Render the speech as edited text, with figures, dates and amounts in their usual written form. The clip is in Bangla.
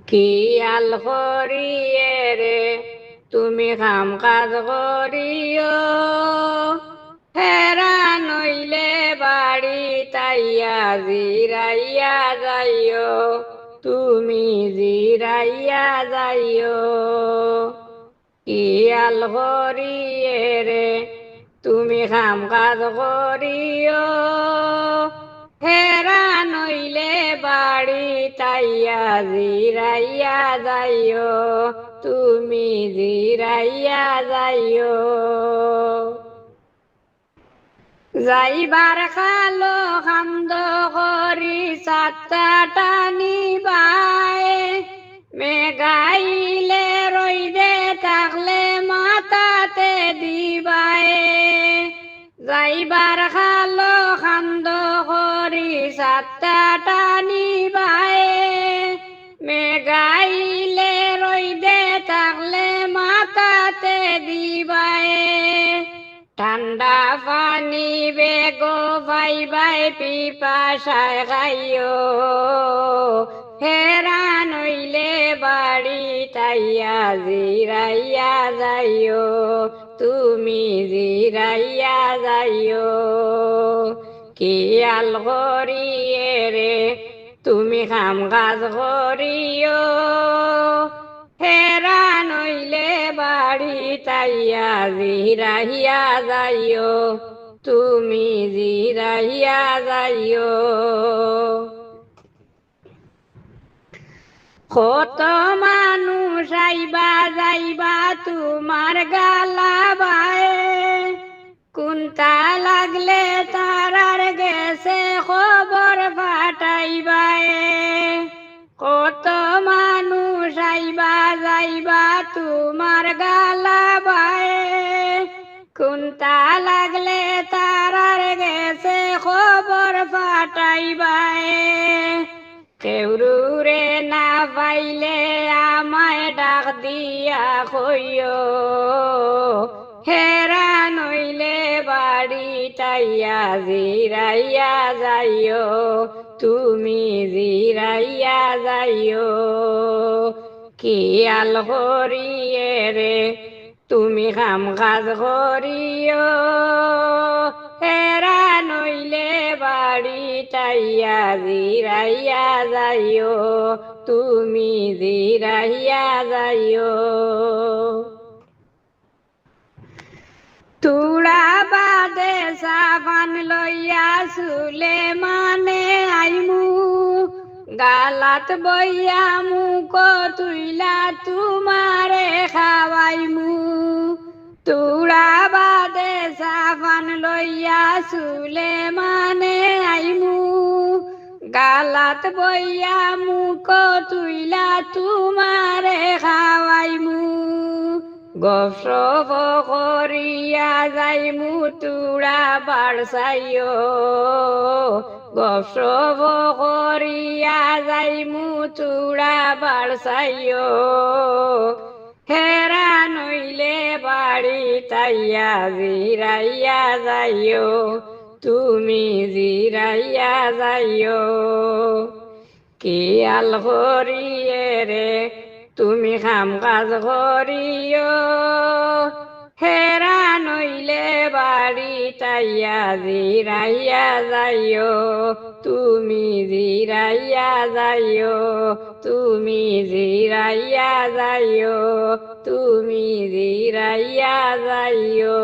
কি আল করিয়ে রে তুমি কাম কাজ করিও, হেরা নইলে বাড়ি তাইয়া জিরাইয়া যাইও, তুমি জিরাইয়া যাইও। কি আল করিয়ে রে তুমি কাম কাজ করিও, হেরা নইলে বাড়ি তাইয়া জিরাইয়া যাইও, তুমি জিরাইয়া যাইও। যাইবার খালো খান্দ করি সাতটা টানি বাই, মেঘাইলে রইদে থাকলে মাথাতে দিবাই। যাইবার খালো খান্দ করি সাতটা টানি বাই, মেঘাইলে রইদে থাকলে মাথাতে দিবাই। ঠান্ডা পানি বেগো ভাই ভাই পিপাসায় খাইও, হেরা নইলে বাড়ি তাইয়া জিরাইয়া যাইও, তুমি জিরাইয়া যাইও। কি আল করিয়ে রে তুমি কাম কাজ করিও, হেরা নইলে বাড়ি তাইয়া জিরাইয়া যাইও, তুমি জিরাইয়া যাইও। কত মানুষ আইবা যাইবা তোমার গালা বায়ে, কোনটা লাগলে তারার গেছে খবর পাঠাইবায়ে। কত মানুষ আইবা যাইবা তোমার গালা বায়ে, কোনটা লাগলে তারার গেছে খবর পাঠাইবায়ে। কেউরে না পাইলে আমায় ডাক দিয়া কইও, হেরা নইলে বাড়ি তাইয়া জিরাইয়া যাইও, তুমি জিরাইয়া যাইও। কি আল করিয়ে রে তুমি কাম কাজ করিও, হেরা নইলে বাড়ি তাইয়া জিরাইয়া যাইও, তুমি জিরাইয়া যাইও। তুড়া বাদে সাবান লইয়া চুলে মানে আইমু, গালাত বইয়া মুখ তুইলা তোমারে খাওয়াইমু। তুড়া বাদে সাবান লইয়া চুলে মানে আইমু, গালাত বইয়া মুখ তুইলা তোমারে খাওয়াইমু। গসব করিয়া যাইমু তুড়া বাড়সাইও, গসব করিয়া যাইমু তুড়া বাড়সাইও, হেরা নইলে বাড়ি তাইয়া জিরাইয়া যাইও, তুমি জিরাইয়া যাইও। কি আল করিয়ে রে তুমি কাম কাজ করিও, হেরা নইলে বাড়ি তাইয়া জিরাইয়া যাইও, তুমি জিরাইয়া যাইও, তুমি জিরাইয়া যাইও, তুমি জিরাইয়া যাইও।